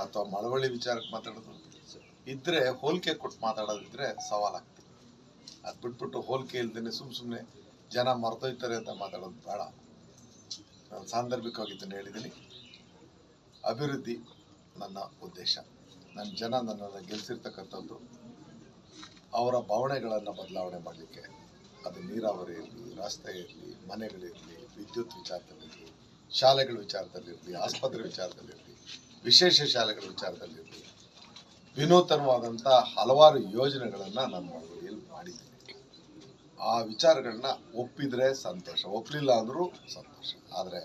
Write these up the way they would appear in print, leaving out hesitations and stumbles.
ಅಥವಾ ಮಳವಳ್ಳಿ ವಿಚಾರಕ್ಕೆ ಮಾತಾಡೋದು ಇದ್ರೆ ಹೋಲಿಕೆ ಕೊಟ್ಟು ಮಾತಾಡೋದಿದ್ರೆ ಸವಾಲಾಗ್ತದೆ. ಅದು ಬಿಟ್ಬಿಟ್ಟು ಹೋಲಿಕೆ ಇಲ್ದೇನೆ ಸುಮ್ಮನೆ ಜನ ಮರ್ತೋಯ್ತಾರೆ ಅಂತ ಮಾತಾಡೋದು ಬೇಡ. ನಾನು ಸಾಂದರ್ಭಿಕವಾಗಿ ಇದನ್ನು ಹೇಳಿದ್ದೀನಿ. ಅಭಿವೃದ್ಧಿ ನನ್ನ ಉದ್ದೇಶ. ನನ್ನ ಜನ ನನ್ನನ್ನು ಗೆಲ್ಲಿಸಿರ್ತಕ್ಕಂಥದ್ದು ಅವರ ಭಾವನೆಗಳನ್ನು ಬದಲಾವಣೆ ಮಾಡಲಿಕ್ಕೆ. ಅದು ನೀರಾವರಿ ಇರಲಿ, ರಸ್ತೆ ಇರಲಿ, ಮನೆಗಳಿರಲಿ, ವಿದ್ಯುತ್ ವಿಚಾರದಲ್ಲಿರಲಿ, ಶಾಲೆಗಳ ವಿಚಾರದಲ್ಲಿರಲಿ, ಆಸ್ಪತ್ರೆ ವಿಚಾರದಲ್ಲಿರಲಿ, ವಿಶೇಷ ಶಾಲೆಗಳ ವಿಚಾರದಲ್ಲಿರಲಿ, ವಿನೂತನವಾದಂಥ ಹಲವಾರು ಯೋಜನೆಗಳನ್ನು ನಾನು ಮಳವಳ್ಳಿಯಲ್ಲಿ ಮಾಡಿದ್ದೀನಿ. ಆ ವಿಚಾರಗಳನ್ನ ಒಪ್ಪಿದ್ರೆ ಸಂತೋಷ, ಒಪ್ಪಲಿಲ್ಲ ಅಂದರೂ ಸಂತೋಷ. ಆದರೆ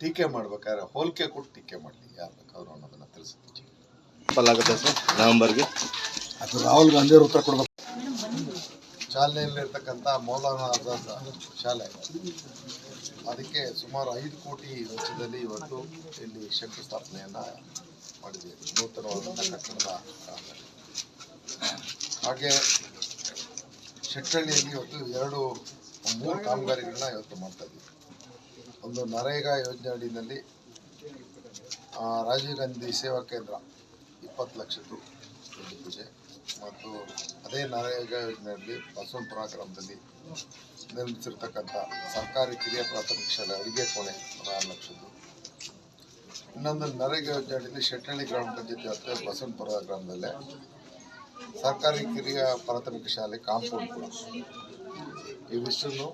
ಟೀಕೆ ಮಾಡ್ಬೇಕಾದ್ರೆ ಹೋಲಿಕೆ ಕೊಟ್ಟು ಟೀಕೆ ಮಾಡಲಿ ಯಾರು ಬೇಕಾದ್ರು ಅನ್ನೋದನ್ನು ತಿಳಿಸ್ತೀನಿ. ಆಗುತ್ತೆ ಸರ್ ನವೆಂಬರ್ಗೆ ಅದು ರಾಹುಲ್ ಗಾಂಧಿ ಅವರು ಉತ್ತರ ಕೊಡಬೇಕು. ಚಾಲನೆಯಲ್ಲಿರ್ತಕ್ಕಂಥ ಮೌಲಾನಾ ಆಜಾದ್ ಶಾಲೆ, ಅದಕ್ಕೆ ಸುಮಾರು 5 ಕೋಟಿ ವೆಚ್ಚದಲ್ಲಿ ಇವತ್ತು ಇಲ್ಲಿ ಶಂಕುಸ್ಥಾಪನೆಯನ್ನು ಮಾಡಿದ್ದೀವಿ. ನೂತನವಾದಂಥ ಕಟ್ಟಡದ ಹಾಗೆ ಶೆಟ್ಟಳ್ಳಿಯಲ್ಲಿ ಇವತ್ತು 3 ಕಾಮಗಾರಿಗಳನ್ನ ಇವತ್ತು ಮಾಡ್ತಾ ಇದ್ದೀವಿ. ಒಂದು ನರೇಗಾ ಯೋಜನೆ ಅಡಿನಲ್ಲಿ ರಾಜೀವ್ ಗಾಂಧಿ ಸೇವಾ ಕೇಂದ್ರ 20 ಲಕ್ಷದ್ದು ಪೂಜೆ, ಮತ್ತು ಅದೇ ನರೇಗಾ ಯೋಜನೆಯಲ್ಲಿ ಬಸವನಪುರ ಗ್ರಾಮದಲ್ಲಿ ನಿರ್ಮಿಸಿರ್ತಕ್ಕಂಥ ಸರ್ಕಾರಿ ಕಿರಿಯ ಪ್ರಾಥಮಿಕ ಶಾಲೆ ಅಡುಗೆ ಕೋಣೆ 6 ಲಕ್ಷದ್ದು. ಇನ್ನೊಂದು ನರೇಗಾ ಯೋಜನೆ ಅಡಿಯಲ್ಲಿ ಶೆಟ್ಟಳ್ಳಿ ಗ್ರಾಮ ಪಂಚಾಯತಿ ಮತ್ತು ಬಸವನಪುರ ಗ್ರಾಮದಲ್ಲೇ ಸರ್ಕಾರಿ ಕಿರಿಯ ಪ್ರಾಥಮಿಕ ಶಾಲೆ ಕಾಂಪೌಂಡ್ ಕೂಡ. ಇವಿಷ್ಟನ್ನು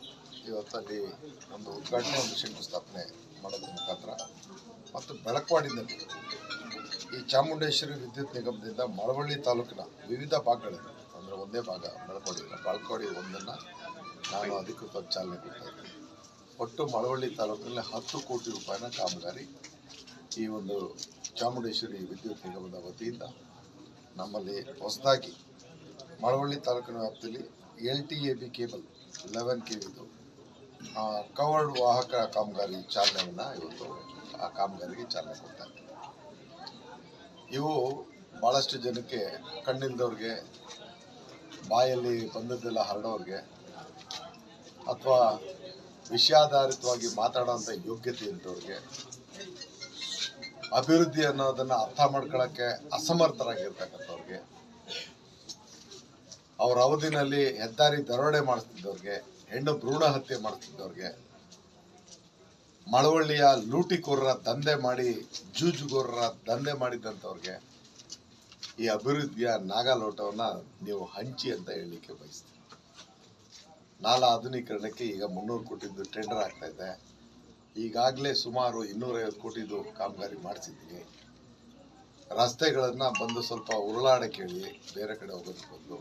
ಇವತ್ತಲ್ಲಿ ಒಂದು ಉದ್ಘಾಟನೆ, ಒಂದು ಶಂಕುಸ್ಥಾಪನೆ ಮಾಡೋದ್ರ ಮುಖಾಂತರ, ಮತ್ತು ಬೆಳಕವಾಡಿನಲ್ಲಿ ಈ ಚಾಮುಂಡೇಶ್ವರಿ ವಿದ್ಯುತ್ ನಿಗಮದಿಂದ ಮಳವಳ್ಳಿ ತಾಲೂಕಿನ ವಿವಿಧ ಭಾಗಗಳಿವೆ. ಅಂದರೆ ಒಂದೇ ಭಾಗ ಬೆಳಕವಾಡಿ ಒಂದನ್ನು ನಾನು ಅಧಿಕೃತವಾಗಿ ಚಾಲನೆ ಕೊಡ್ತಾ ಇದ್ದೀನಿ. ಒಟ್ಟು ಮಳವಳ್ಳಿ ತಾಲೂಕಿನಲ್ಲಿ 10 ಕೋಟಿ ರೂಪಾಯಿನ ಕಾಮಗಾರಿ ಈ ಒಂದು ಚಾಮುಂಡೇಶ್ವರಿ ವಿದ್ಯುತ್ ನಿಗಮದ ವತಿಯಿಂದ ನಮ್ಮಲ್ಲಿ ಹೊಸದಾಗಿ ಮಳವಳ್ಳಿ ತಾಲೂಕಿನ ವ್ಯಾಪ್ತಿಯಲ್ಲಿ LTAB ಕೇಬಲ್ 11 KVದು ಕವರ್ಡ್ ವಾಹಕ ಕಾಮಗಾರಿ ಚಾಲನೆಯನ್ನು ಇವತ್ತು ಆ ಕಾಮಗಾರಿಗೆ ಚಾಲನೆ ಕೊಡ್ತಾ ಇದ್ದೀವಿ. ಇವು ಭಾಳಷ್ಟು ಜನಕ್ಕೆ, ಕಣ್ಣಿಲ್ದವ್ರಿಗೆ, ಬಾಯಲ್ಲಿ ಬಂದದ್ದೆಲ್ಲ ಹರಡೋರಿಗೆ, ಅಥವಾ ವಿಷಯಾಧಾರಿತವಾಗಿ ಮಾತಾಡೋಂಥ ಯೋಗ್ಯತೆ ಇದ್ದವ್ರಿಗೆ, ಅಭಿವೃದ್ಧಿ ಅನ್ನೋದನ್ನು ಅರ್ಥ ಮಾಡ್ಕೊಳ್ಳೋಕ್ಕೆ ಅಸಮರ್ಥರಾಗಿರ್ತಕ್ಕಂಥವ್ರಿಗೆ, ಅವರ ಅವಧಿನಲ್ಲಿ ಹೆದ್ದಾರಿ ದರೋಡೆ ಮಾಡಿಸ್ತಿದ್ದವ್ರಿಗೆ, ಹೆಣ್ಣು ಭ್ರೂಣ ಹತ್ಯೆ ಮಾಡಿಸ್ತಿದ್ದವ್ರಿಗೆ, ಮಳವಳ್ಳಿಯ ಲೂಟಿಕೋರರ ದಂಧೆ ಮಾಡಿ ಜೂಜುಗೋರರ ದಂಧೆ ಮಾಡಿದ್ದಂಥವ್ರಿಗೆ ಈ ಅಭಿವೃದ್ಧಿಯ ನಾಗಾಲೋಟವನ್ನು ನೀವು ಹಂಚಿ ಅಂತ ಹೇಳಲಿಕ್ಕೆ ಬಯಸ್ತೀವಿ. ನಾಲಾ ಆಧುನೀಕರಣಕ್ಕೆ ಈಗ 300 ಕೋಟಿದು ಟೆಂಡರ್ ಆಗ್ತಾ ಇದೆ. ಈಗಾಗಲೇ ಸುಮಾರು 250 ಕೋಟಿದು ಕಾಮಗಾರಿ ಮಾಡಿಸಿದ್ದೀವಿ. ರಸ್ತೆಗಳನ್ನು ಬಂದು ಸ್ವಲ್ಪ ಉರುಳಾಡಕ್ಕೆ ಹೇಳಿ ಬೇರೆ ಕಡೆ ಹೋಗೋದಕ್ಕೆ ಬದಲು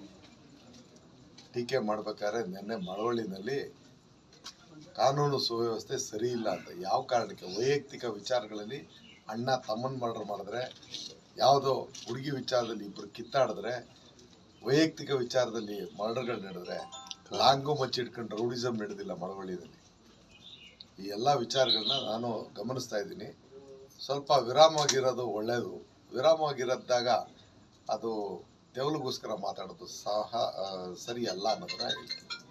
ಟೀಕೆ ಮಾಡ್ಬೇಕಾದ್ರೆ ನಿನ್ನೆ ಮಳವಳ್ಳಿನಲ್ಲಿ ಕಾನೂನು ಸುವ್ಯವಸ್ಥೆ ಸರಿ ಇಲ್ಲ ಅಂತ, ಯಾವ ಕಾರಣಕ್ಕೆ? ವೈಯಕ್ತಿಕ ವಿಚಾರಗಳಲ್ಲಿ ಅಣ್ಣ ತಮ್ಮನ ಮರ್ಡರ್ ಮಾಡಿದ್ರೆ, ಯಾವುದೋ ಹುಡುಗಿ ವಿಚಾರದಲ್ಲಿ ಇಬ್ಬರು ಕಿತ್ತಾಡಿದ್ರೆ, ವೈಯಕ್ತಿಕ ವಿಚಾರದಲ್ಲಿ ಮರ್ಡರ್ಗಳು ನಡೆದ್ರೆ, ಲಾಂಗು ಮಚ್ಚಿಟ್ಕೊಂಡು ರೌಡಿಸಮ್ ನಡೆದಿಲ್ಲ ಮಳವಳ್ಳಿಯಲ್ಲಿ. ಈ ಎಲ್ಲ ವಿಚಾರಗಳನ್ನ ನಾನು ಗಮನಿಸ್ತಾ ಇದ್ದೀನಿ. ಸ್ವಲ್ಪ ವಿರಾಮವಾಗಿರೋದು ಒಳ್ಳೆಯದು. ವಿರಾಮವಾಗಿರೋದಾಗ ಅದು ತೆವಲಿಗೋಸ್ಕರ ಮಾತಾಡೋದು ಸಹ ಸರಿಯಲ್ಲ ಅನ್ನೋದನ್ನ ಹೇಳ್ತೀನಿ.